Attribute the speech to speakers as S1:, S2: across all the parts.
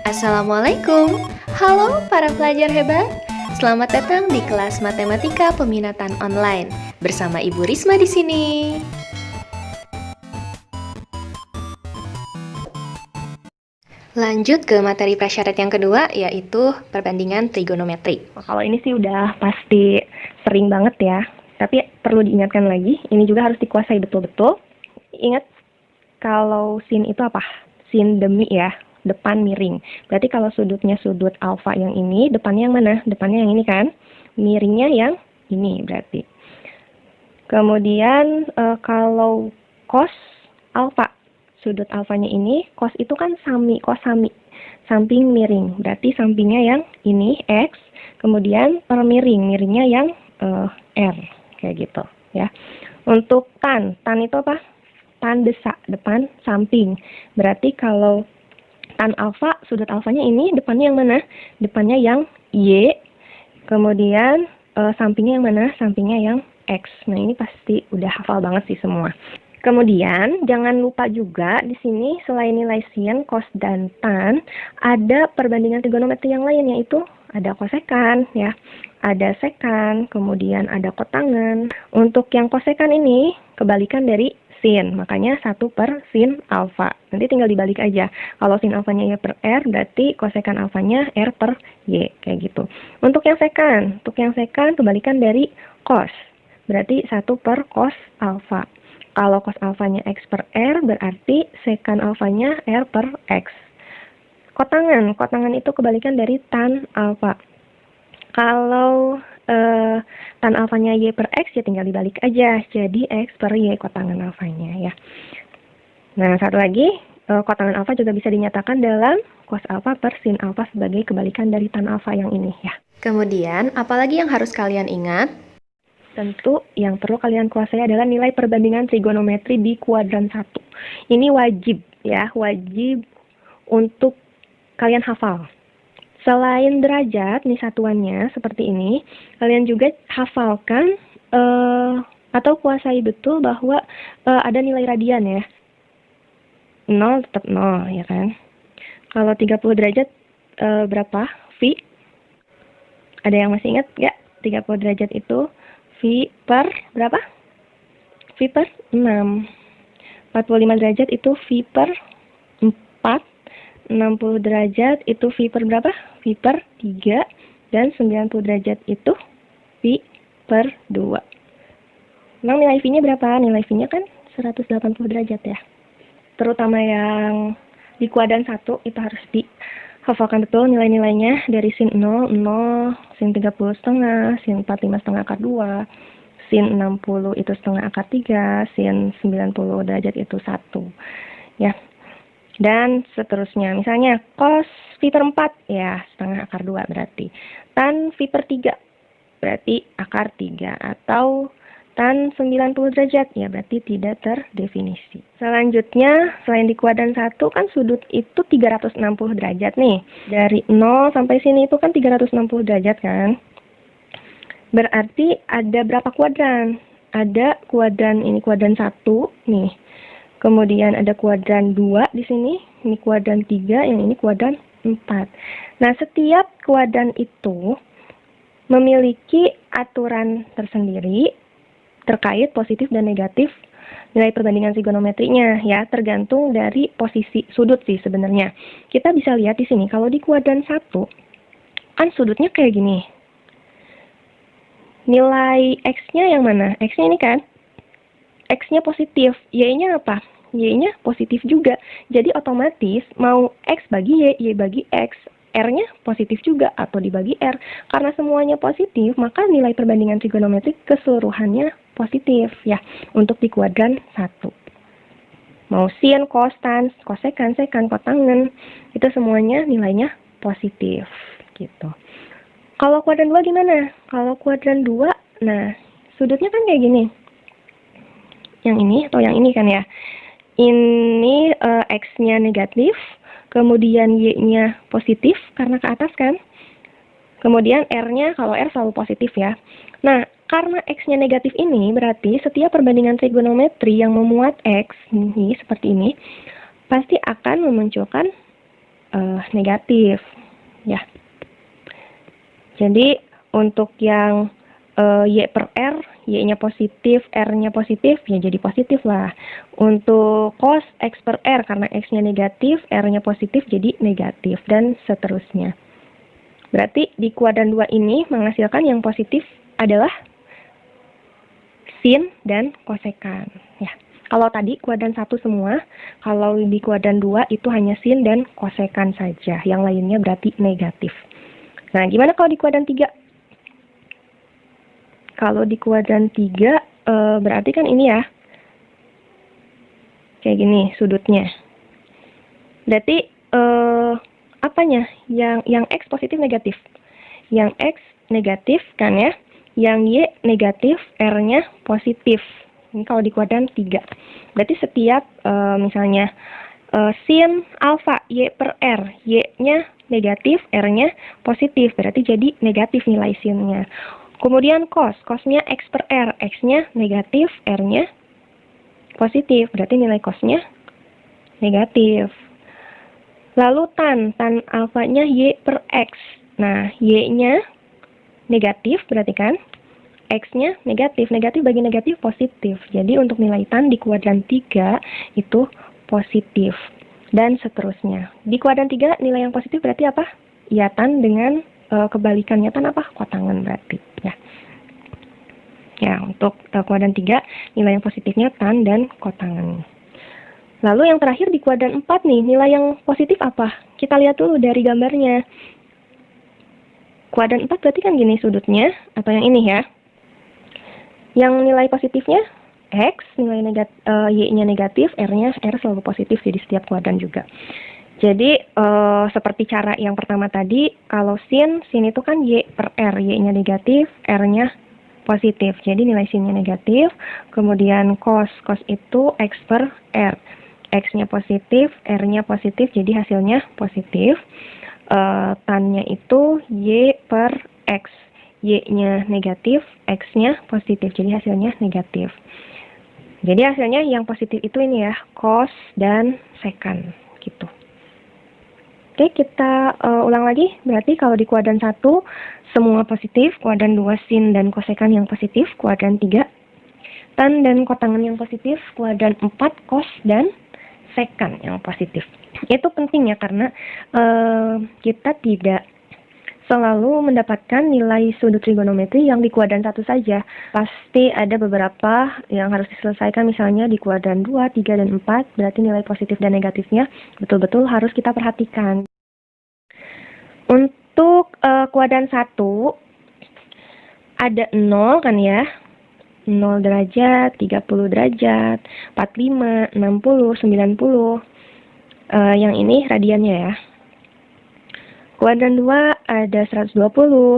S1: Assalamualaikum. Halo para pelajar hebat. Selamat datang di kelas Matematika Peminatan Online bersama Ibu Risma di sini. Lanjut ke materi prasyarat yang kedua, yaitu perbandingan trigonometri.
S2: Kalau ini sih udah pasti sering banget ya, tapi perlu diingatkan lagi, ini juga harus dikuasai betul-betul. Ingat, kalau sin itu apa? Sin demi ya, depan miring. Berarti kalau sudutnya sudut alfa yang ini, depannya yang mana? Depannya yang ini kan? Miringnya yang ini berarti. Kemudian kalau cos alfa, sudut alfanya ini, cos itu kan sami, cos sami, samping miring. Berarti sampingnya yang ini, X, kemudian per miring, miringnya yang R, kayak gitu ya. Untuk tan itu apa? Tan desak, depan samping. Berarti kalau tan alfa, sudut alfanya ini, depannya yang mana? Depannya yang Y, kemudian sampingnya yang mana? Sampingnya yang X. Nah, ini pasti udah hafal banget sih semua. Kemudian, jangan lupa juga di sini selain nilai sin, cos, dan tan, ada perbandingan trigonometri yang lain, yaitu ada kosekan, ya. Ada sekan, kemudian ada kotangan. Untuk yang kosekan ini, kebalikan dari sin, makanya 1 per sin alfa. Nanti tinggal dibalik aja. Kalau sin alfanya Y per R, berarti kosekan alfanya R per Y, kayak gitu. Untuk yang sekan kebalikan dari cos, berarti 1 per cos alfa. Kalau cos alfanya X per R, berarti sekan alfanya R per X. Kotangan itu kebalikan dari tan alfa. Kalau tan alfanya Y per X, ya tinggal dibalik aja. Jadi X per Y kotangan alfanya ya. Nah, satu lagi, kotangan alfa juga bisa dinyatakan dalam cos alfa per sin alfa sebagai kebalikan dari tan alfa yang ini ya.
S1: Kemudian, apalagi yang harus kalian ingat?
S2: Tentu yang perlu kalian kuasai adalah nilai perbandingan trigonometri di kuadran 1. Ini wajib ya, wajib untuk kalian hafal. Selain derajat, nih satuannya seperti ini, kalian juga hafalkan atau kuasai betul bahwa ada nilai radian ya. 0 tetap 0 ya kan. Kalau 30 derajat berapa? V. Ada yang masih ingat nggak? 30 derajat itu V per berapa? V per 6. 45 derajat itu V per 4. 60 derajat itu V per berapa? V per 3. Dan 90 derajat itu V per 2. Memang nilai V-nya berapa? Nilai V-nya kan 180 derajat ya. Terutama yang di kuadran 1 itu harus dihafalkan betul nilai-nilainya dari sin 0, 0, sin 30 setengah, sin 45 setengah akar 2, sin 60 itu setengah akar 3, sin 90 derajat itu 1. Ya. Dan seterusnya. Misalnya cos V per 4, ya setengah akar 2 berarti. Tan V per 3, berarti akar 3. Atau tan 90 derajat, ya berarti tidak terdefinisi. Selanjutnya, selain di kuadran 1 kan sudut itu 360 derajat nih. Dari 0 sampai sini itu kan 360 derajat kan. Berarti ada berapa kuadran? Ada kuadran ini kuadran 1 nih. Kemudian ada kuadran 2 di sini, ini kuadran 3, yang ini kuadran 4. Nah, setiap kuadran itu memiliki aturan tersendiri terkait positif dan negatif nilai perbandingan trigonometrinya ya, tergantung dari posisi sudut sih sebenarnya. Kita bisa lihat di sini kalau di kuadran 1 kan sudutnya kayak gini. Nilai X-nya yang mana? X-nya ini kan X-nya positif, Y-nya apa? Y-nya positif juga. Jadi otomatis mau X bagi Y, Y bagi X, R-nya positif juga atau dibagi R. Karena semuanya positif, maka nilai perbandingan trigonometri keseluruhannya positif ya untuk di kuadran 1. Mau sin, cos, tan, kosekan, sekan, kotangan, itu semuanya nilainya positif gitu. Kalau kuadran 2 gimana? Kalau kuadran 2, nah sudutnya kan kayak gini. Yang ini atau yang ini kan ya. Ini X-nya negatif, kemudian Y-nya positif karena ke atas kan. Kemudian R-nya, kalau R selalu positif ya. Nah, karena X-nya negatif ini, berarti setiap perbandingan trigonometri yang memuat X, ini seperti ini, pasti akan memunculkan negatif, ya. Jadi untuk yang Y per R, Y-nya positif, R-nya positif, ya jadi positif lah. Untuk cos X per R, karena X-nya negatif, R-nya positif, jadi negatif, dan seterusnya. Berarti di kuadran 2 ini menghasilkan yang positif adalah sin dan kosekan. Ya. Kalau tadi kuadran 1 semua, kalau di kuadran 2 itu hanya sin dan kosekan saja. Yang lainnya berarti negatif. Nah, gimana kalau di kuadran 3? Kalau di kuadran 3, berarti kan ini ya, kayak gini sudutnya. Berarti apanya? Yang X positif negatif. Yang X negatif kan ya. Yang Y negatif, R-nya positif. Ini kalau di kuadran 3. Berarti setiap misalnya sin alfa Y per R, Y-nya negatif, R-nya positif. Berarti jadi negatif nilai sin-nya. Kemudian cosnya X per R, X-nya negatif, R-nya positif, berarti nilai cosnya negatif. Lalu tan alfanya Y per X, nah Y-nya negatif berarti kan, X-nya negatif bagi negatif positif, jadi untuk nilai tan di kuadran 3 itu positif, dan seterusnya. Di kuadran 3 nilai yang positif berarti apa? Ya tan dengan kebalikannya tan apa? Kotangan berarti. Ya, untuk kuadran 3, nilai yang positifnya tan dan kotangan. Lalu yang terakhir di kuadran 4 nih, nilai yang positif apa? Kita lihat dulu dari gambarnya. Kuadran 4 berarti kan gini sudutnya, atau yang ini ya. Yang nilai positifnya X, nilai Y-nya negatif, R-nya selalu positif di setiap kuadran juga. Jadi, seperti cara yang pertama tadi, kalau sin itu kan Y per R, Y-nya negatif, R-nya positif. Jadi, nilai sin-nya negatif, kemudian cos itu X per R. X-nya positif, R-nya positif, jadi hasilnya positif. Tan-nya itu Y per X. Y-nya negatif, X-nya positif, jadi hasilnya negatif. Jadi, hasilnya yang positif itu ini ya, cos dan sekan, gitu. Oke, kita ulang lagi. Berarti kalau di kuadran 1 semua positif, kuadran 2 sin dan kosekan yang positif, kuadran 3 tan dan kotangan yang positif, kuadran 4 cos dan sekan yang positif. Itu penting ya karena kita tidak selalu mendapatkan nilai sudut trigonometri yang di kuadran 1 saja. Pasti ada beberapa yang harus diselesaikan, misalnya di kuadran 2, 3, dan 4, berarti nilai positif dan negatifnya betul-betul harus kita perhatikan. Untuk kuadran 1, ada 0 kan ya, 0 derajat, 30 derajat, 45, 60, 90. Yang ini radiannya ya. Kuadran 2 ada 120,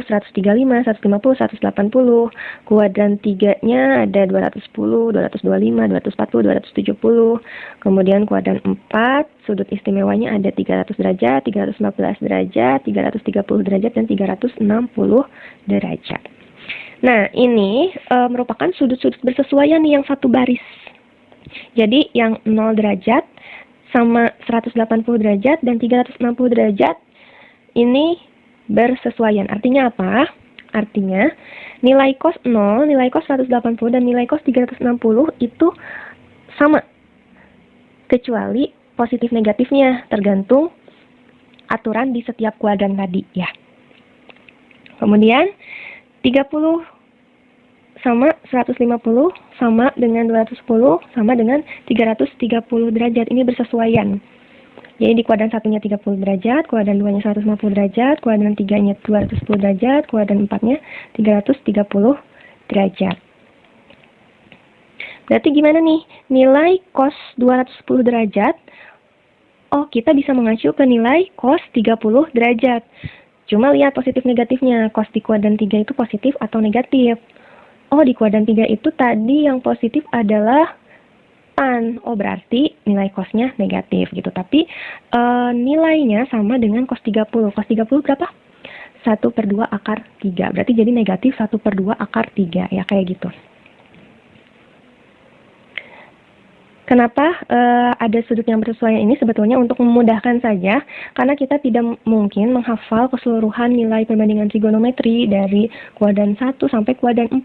S2: 135, 150, 180. Kuadran 3-nya ada 210, 225, 240, 270. Kemudian kuadran 4, sudut istimewanya ada 300 derajat, 315 derajat, 330 derajat, dan 360 derajat. Nah, ini merupakan sudut-sudut bersesuaian yang satu baris. Jadi, yang 0 derajat sama 180 derajat dan 360 derajat ini bersesuaian. Artinya apa? Artinya nilai cos 0, nilai cos 180, dan nilai cos 360 itu sama. Kecuali positif negatifnya, tergantung aturan di setiap kuadran tadi ya. Kemudian 30 sama 150 sama dengan 210 sama dengan 330 derajat. Ini bersesuaian. Jadi di kuadran 1-nya 30 derajat, kuadran 2-nya 150 derajat, kuadran 3-nya 210 derajat, kuadran 4-nya 330 derajat. Berarti gimana nih? Nilai cos 210 derajat, oh kita bisa mengacu ke nilai cos 30 derajat. Cuma lihat positif negatifnya, cos di kuadran 3 itu positif atau negatif. Oh, di kuadran 3 itu tadi yang positif adalah tan. Oh, berarti nilai cosnya negatif gitu. Tapi nilainya sama dengan cos 30. Cos 30 berapa? 1/2 akar 3. Berarti jadi negatif 1/2 akar 3. Ya, kayak gitu. Kenapa ada sudut yang bersesuaian ini? Sebetulnya untuk memudahkan saja, karena kita tidak mungkin menghafal keseluruhan nilai perbandingan trigonometri dari kuadran 1 sampai kuadran 4.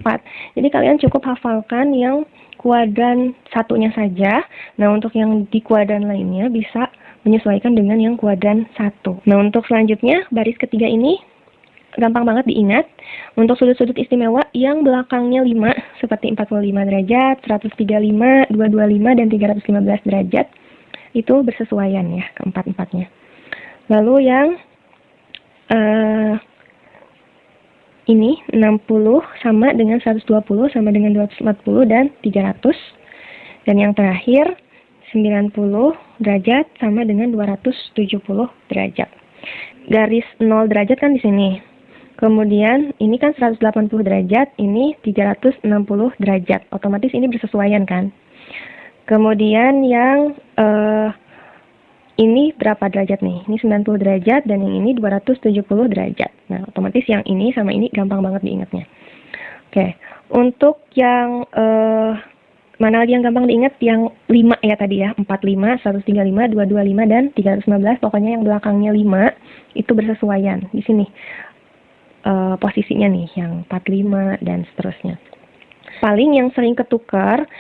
S2: Jadi kalian cukup hafalkan yang kuadran satunya saja. Nah, untuk yang di kuadran lainnya bisa menyesuaikan dengan yang kuadran 1. Nah, untuk selanjutnya, baris ketiga ini gampang banget diingat. Untuk sudut-sudut istimewa yang belakangnya 5, seperti 45 derajat, 135, 225, dan 315 derajat, itu bersesuaian ya, keempat-empatnya. Lalu yang ini 60 sama dengan 120, sama dengan 240, dan 300. Dan yang terakhir, 90 derajat sama dengan 270 derajat. Garis 0 derajat kan di sini. Kemudian ini kan 180 derajat, ini 360 derajat. Otomatis ini bersesuaian kan. Kemudian yang ini berapa derajat nih? Ini 90 derajat dan yang ini 270 derajat. Nah, otomatis yang ini sama ini gampang banget diingatnya. Oke, untuk yang mana lagi yang gampang diingat? Yang 5 ya tadi ya, 45, 135, 225, dan 315. Pokoknya yang belakangnya 5 itu bersesuaian di sini. Posisinya nih, yang 45 dan seterusnya. Paling yang sering ketukar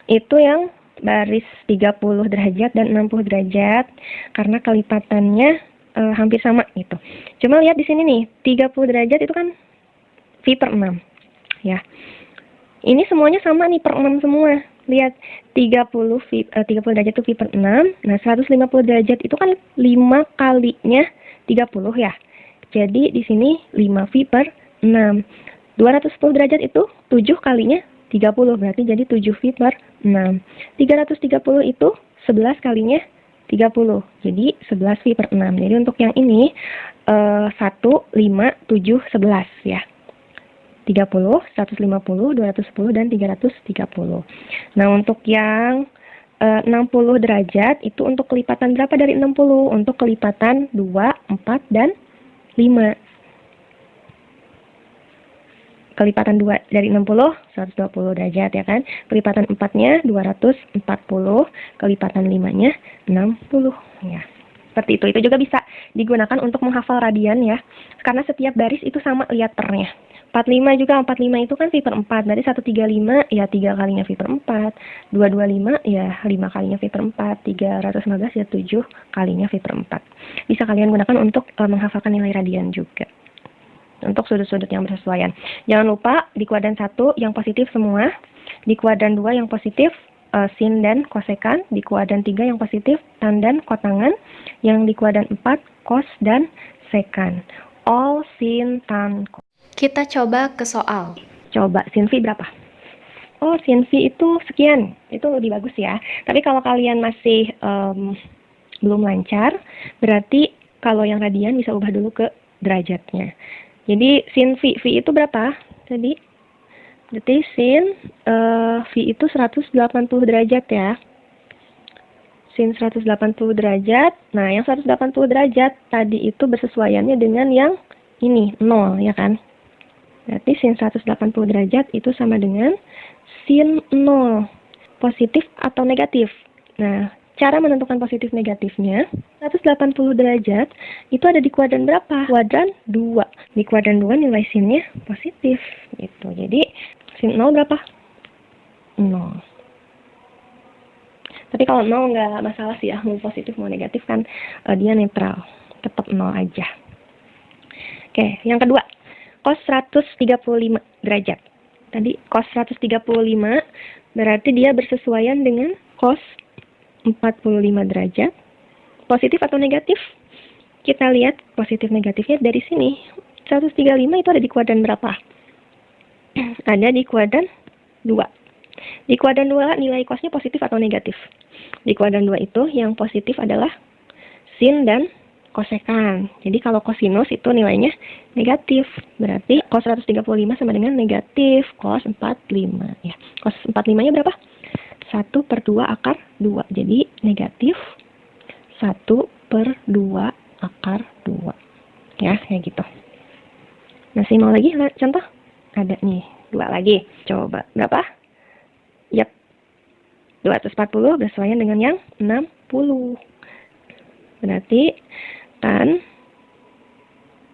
S2: itu yang baris 30 derajat dan 60 derajat karena kelipatannya hampir sama gitu. Cuma lihat di sini nih, 30 derajat itu kan V per 6 ya. Ini semuanya sama nih, per 6 semua. Lihat, 30 derajat itu V per 6. Nah, 150 derajat itu kan 5 kalinya 30 ya. Jadi di sini 5V per 6. 210 derajat itu 7 kalinya 30, berarti jadi 7V per 6. 330 itu 11 kalinya 30, jadi 11V per 6. Jadi untuk yang ini 1, 5, 7, 11 ya. 30, 150, 210, dan 330. Nah, untuk yang 60 derajat itu untuk kelipatan berapa dari 60? Untuk kelipatan 2, 4, dan 5. Kelipatan 2 dari 60, 120 derajat ya kan. Kelipatan 4-nya 240, kelipatan 5-nya 60 ya. Seperti itu. Itu juga bisa digunakan untuk menghafal radian ya. Karena setiap baris itu sama lihat pernya. 45 juga, 45 itu kan V per 4. Berarti 135 ya 3 kalinya V per 4. 225 ya 5 kalinya V per 4. 315 ya 7 kalinya V per 4. Bisa kalian gunakan untuk menghafalkan nilai radian juga. Untuk sudut-sudut yang bersesuaian. Jangan lupa di kuadran 1 yang positif semua. Di kuadran 2 yang positif sin dan kosekan. Di kuadran 3 yang positif tan dan kotangan. Yang di kuadran 4 kos dan sekan. All sin, tan, kos.
S1: Kita coba ke soal.
S2: Coba, sin V berapa? Oh, sin V itu sekian. Itu lebih bagus ya. Tapi kalau kalian masih belum lancar, berarti kalau yang radian bisa ubah dulu ke derajatnya. Jadi, sin V. V itu berapa? Tadi, berarti sin V itu 180 derajat ya. Sin 180 derajat. Nah, yang 180 derajat tadi itu bersesuaiannya dengan yang ini, 0 ya kan? Berarti sin 180 derajat itu sama dengan sin 0. Positif atau negatif? Nah, cara menentukan positif negatifnya, 180 derajat itu ada di kuadran berapa? Kuadran 2. Di kuadran 2 nilai sinnya positif. Gitu. Jadi, sin 0 berapa? 0. Tapi kalau 0 nggak masalah sih ya, mau positif mau negatif kan dia netral. Tetap 0 aja. Oke, yang kedua. Cos 135 derajat. Tadi cos 135 berarti dia bersesuaian dengan cos 45 derajat. Positif atau negatif? Kita lihat positif negatifnya dari sini. 135 itu ada di kuadran berapa? Ada di kuadran 2. Di kuadran 2 nilai cosnya positif atau negatif? Di kuadran 2 itu yang positif adalah sin dan kosekan. Jadi kalau kosinus itu nilainya negatif. Berarti cos 135 sama dengan negatif cos 45. Ya. Cos 45-nya berapa? 1 per 2 akar 2. Jadi negatif 1 per 2 akar 2. Ya, kayak gitu. Masih mau lagi contoh? Ada nih, 2 lagi. Coba, berapa? Yap. 240 bersesuaian dengan yang 60. Berarti tan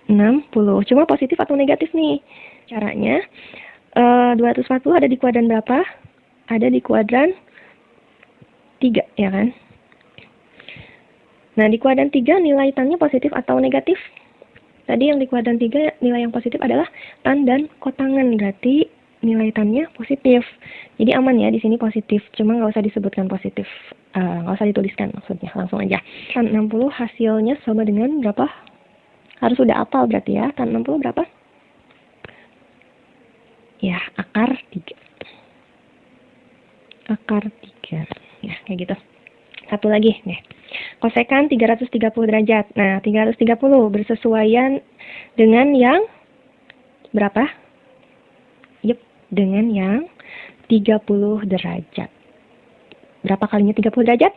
S2: 60. Cuma positif atau negatif nih? Caranya, 240 ada di kuadran berapa? Ada di kuadran 3, ya kan? Nah, di kuadran 3 nilai tannya positif atau negatif? Tadi yang di kuadran 3 nilai yang positif adalah tan dan kotangan. Berarti nilai tannya positif. Jadi aman ya, di sini positif. Cuma nggak usah disebutkan positif. Nggak usah dituliskan maksudnya. Langsung aja. Tan 60 hasilnya sama dengan berapa? Harus sudah hafal berarti ya. Tan 60 berapa? Ya, akar 3. Akar 3. Ya, kayak gitu. Satu lagi nih. Kosekan 330 derajat. Nah, 330 bersesuaian dengan yang berapa? Yep, dengan yang 30 derajat. Berapa kalinya 30 derajat?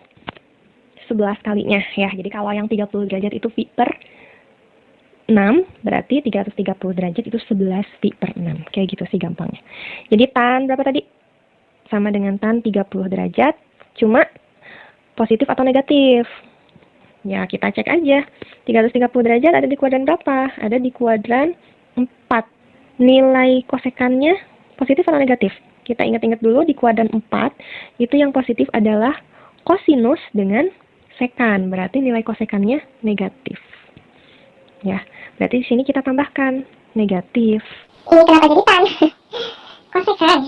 S2: 11 kalinya ya. Jadi kalau yang 30 derajat itu pi per 6, berarti 330 derajat itu 11 pi per 6. Kayak gitu sih gampangnya. Jadi tan berapa tadi? Sama dengan tan 30 derajat, cuma positif atau negatif? Ya, kita cek aja. 330 derajat ada di kuadran berapa? Ada di kuadran 4. Nilai kosekannya positif atau negatif? Kita ingat-ingat dulu di kuadran 4, itu yang positif adalah kosinus dengan sekan. Berarti nilai kosekannya negatif. Ya, berarti di sini kita tambahkan negatif.
S3: Ini kenapa jadi tan? Kosekan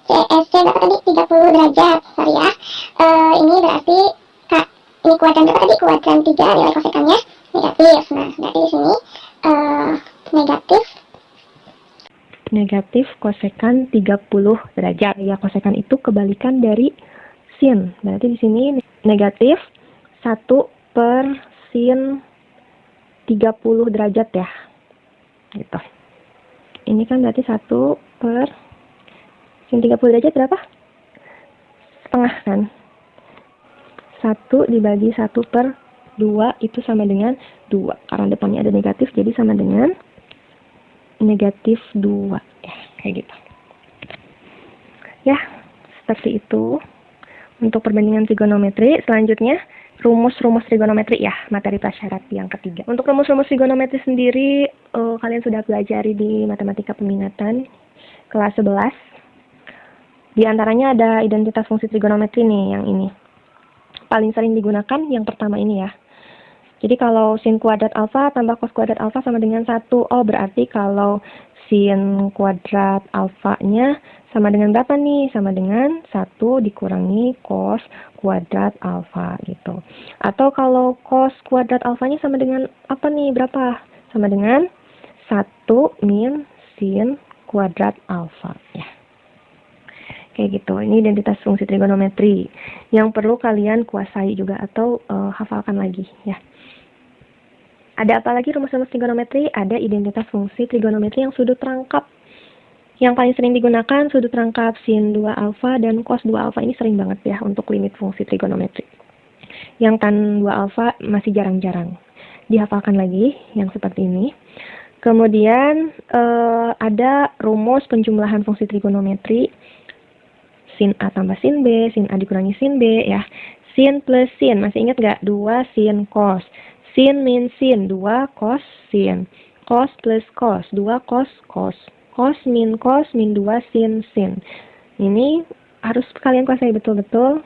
S3: CSC berapa tadi? 30 derajat. Sorry ya. Ini berarti ini kuadran berapa tadi? Kuadran 3, nilai kosekannya negatif. Nah, berarti di sini
S2: Negatif kosekan 30 derajat. Ya, kosekan itu kebalikan dari sin. Berarti di sini negatif 1 per sin 30 derajat ya. Gitu. Ini kan berarti 1 per sin 30 derajat berapa? Setengah kan? 1 dibagi 1 per 2 itu sama dengan 2. Karena depannya ada negatif, jadi sama dengan negatif 2. Ya, kayak gitu. Ya, seperti itu. Untuk perbandingan trigonometri, selanjutnya rumus-rumus trigonometri ya, materi prasyarat yang ketiga. Untuk rumus-rumus trigonometri sendiri, kalian sudah pelajari di matematika peminatan kelas 11. Di antaranya ada identitas fungsi trigonometri nih, yang ini. Paling sering digunakan yang pertama ini ya. Jadi kalau sin kuadrat alfa tambah cos kuadrat alfa sama dengan 1. Oh, berarti kalau sin kuadrat alfanya sama dengan berapa nih? Sama dengan 1 dikurangi cos kuadrat alfa gitu. Atau kalau cos kuadrat alfanya sama dengan apa nih? Berapa? Sama dengan 1 min sin kuadrat alfa ya. Kayak gitu. Ini identitas fungsi trigonometri yang perlu kalian kuasai juga atau hafalkan lagi ya. Ada apa lagi rumus-rumus trigonometri? Ada identitas fungsi trigonometri yang sudut rangkap. Yang paling sering digunakan sudut rangkap sin 2 alfa dan cos 2 alfa. Ini sering banget ya untuk limit fungsi trigonometri. Yang tan 2 alfa masih jarang-jarang. Dihafalkan lagi yang seperti ini. Kemudian ada rumus penjumlahan fungsi trigonometri. Sin A tambah sin B, sin A dikurangi sin B ya. Sin plus sin, masih ingat nggak? 2 sin cos. Sin min sin, 2 cos sin. Cos plus cos, 2 cos cos. Cos min 2 sin sin. Ini harus kalian kuasai betul-betul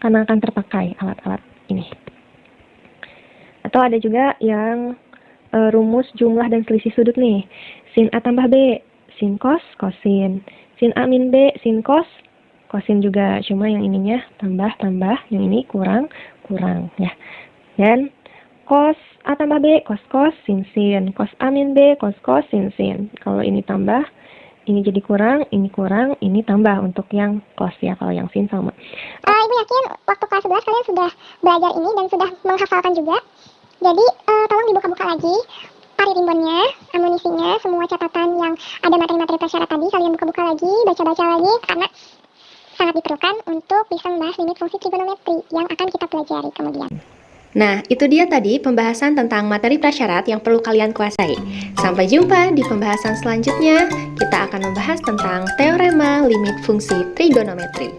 S2: karena akan terpakai alat-alat ini. Atau ada juga yang rumus jumlah dan selisih sudut nih. Sin A tambah B, sin cos, cosin. Sin A min B, sin cos, cosin juga. Cuma yang ininya tambah, yang ini kurang ya. Dan cos A tambah B, cos sin sin. Cos A min B, cos sin sin. Kalau ini tambah, ini jadi kurang, ini tambah untuk yang cos ya, kalau yang sin sama.
S3: Ibu yakin waktu kelas 11 kalian sudah belajar ini dan sudah menghafalkan juga. Jadi tolong dibuka-buka lagi pari rimbonnya, amunisinya, semua catatan yang ada materi-materi prasyarat tadi kalian buka-buka lagi, baca-baca lagi karena sangat diperlukan untuk bisa membahas limit fungsi trigonometri yang akan kita pelajari kemudian.
S1: Nah, itu dia tadi pembahasan tentang materi prasyarat yang perlu kalian kuasai. Sampai jumpa di pembahasan selanjutnya. Kita akan membahas tentang teorema limit fungsi trigonometri.